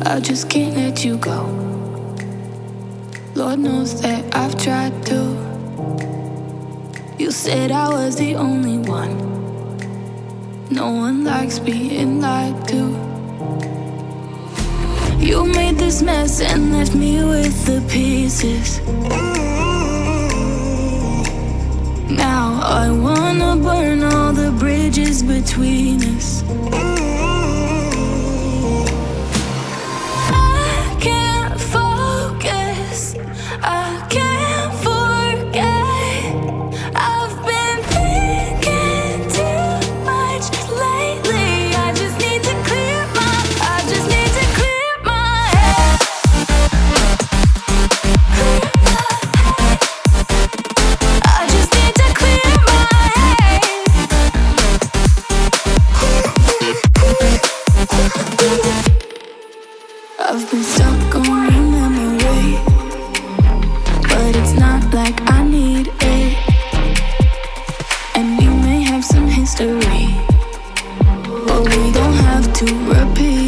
I just can't let you go. Lord knows that I've tried to. You said I was the only one. No one likes being lied to. You made this mess and left me with the pieces. Now I wanna burn all the bridges between us. I can't focus, I can't forget. I've been thinking too much lately. I just need to clear my head. I just need to clear my head. I've been stuck on your memory, but it's not like I need it. And we may have some history, but we don't have to repeat.